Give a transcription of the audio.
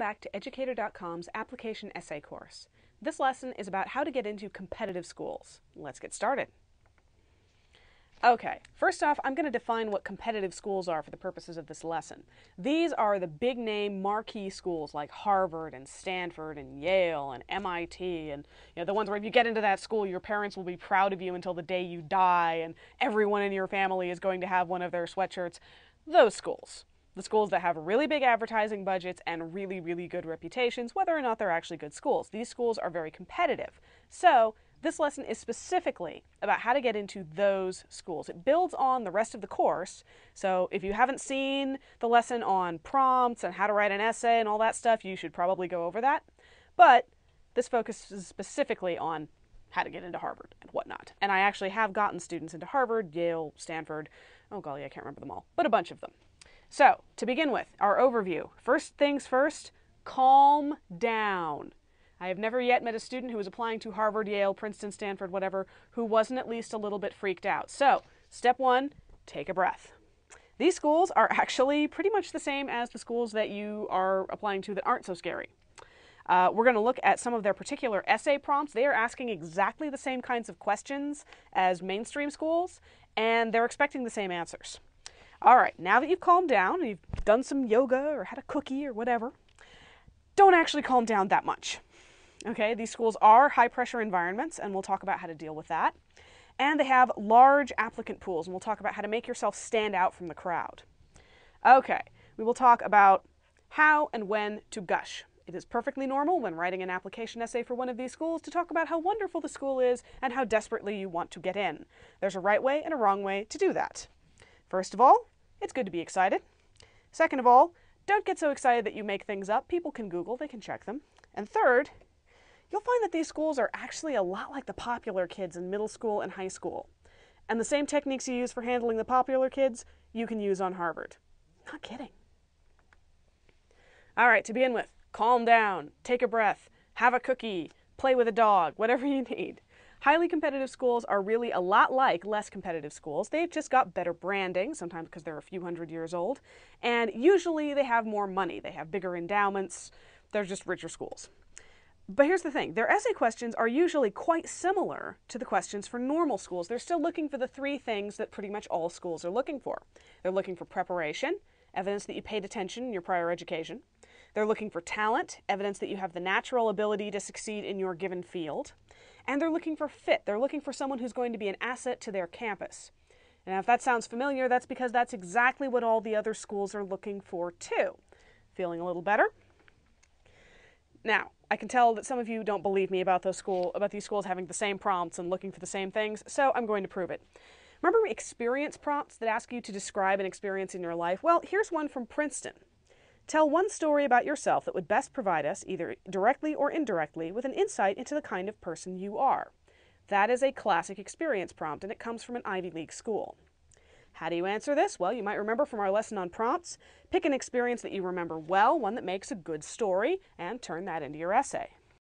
back to Educator.com's application essay course. This lesson is about how to get into competitive schools. Let's get started. Okay, first off, I'm going to define what competitive schools are for the purposes of this lesson. These are the big name marquee schools like Harvard and Stanford and Yale and MIT and the ones where if you get into that school, your parents will be proud of you until the day you die and everyone in your family is going to have one of their sweatshirts. Those schools. The schools that have really big advertising budgets and really, really good reputations, whether or not they're actually good schools. These schools are very competitive. So this lesson is specifically about how to get into those schools. It builds on the rest of the course. So if you haven't seen the lesson on prompts and how to write an essay and all that stuff, you should probably go over that. But this focuses specifically on how to get into Harvard and whatnot. And I actually have gotten students into Harvard, Yale, Stanford, oh golly, I can't remember them all, but a bunch of them. So, to begin with, our overview. First things first, calm down. I have never yet met a student who was applying to Harvard, Yale, Princeton, Stanford, whatever, who wasn't at least a little bit freaked out. So, step one, take a breath. These schools are actually pretty much the same as the schools that you are applying to that aren't so scary. We're going to look at some of their particular essay prompts. They are asking exactly the same kinds of questions as mainstream schools, and they're expecting the same answers. All right, now that you've calmed down and you've done some yoga or had a cookie or whatever, don't actually calm down that much. Okay, these schools are high-pressure environments, and we'll talk about how to deal with that. And they have large applicant pools, and we'll talk about how to make yourself stand out from the crowd. Okay, we will talk about how and when to gush. It is perfectly normal when writing an application essay for one of these schools to talk about how wonderful the school is and how desperately you want to get in. There's a right way and a wrong way to do that. First of all, it's good to be excited. Second of all, don't get so excited that you make things up. People can Google, they can check them. And third, you'll find that these schools are actually a lot like the popular kids in middle school and high school. And the same techniques you use for handling the popular kids, you can use on Harvard. Not kidding. All right, to begin with, calm down, take a breath, have a cookie, play with a dog, whatever you need. Highly competitive schools are really a lot like less competitive schools. They've just got better branding, sometimes because they're a few hundred years old, and usually they have more money. They have bigger endowments. They're just richer schools. But here's the thing. Their essay questions are usually quite similar to the questions for normal schools. They're still looking for the three things that pretty much all schools are looking for. They're looking for preparation, evidence that you paid attention in your prior education. They're looking for talent, evidence that you have the natural ability to succeed in your given field. And they're looking for fit. They're looking for someone who's going to be an asset to their campus. And if that sounds familiar, that's because that's exactly what all the other schools are looking for too. Feeling a little better? Now, I can tell that some of you don't believe me about these schools having the same prompts and looking for the same things, so I'm going to prove it. Remember experience prompts that ask you to describe an experience in your life? Well, here's one from Princeton. Tell one story about yourself that would best provide us, either directly or indirectly, with an insight into the kind of person you are. That is a classic experience prompt, and it comes from an Ivy League school. How do you answer this? Well, you might remember from our lesson on prompts. Pick an experience that you remember well, one that makes a good story, and turn that into your essay.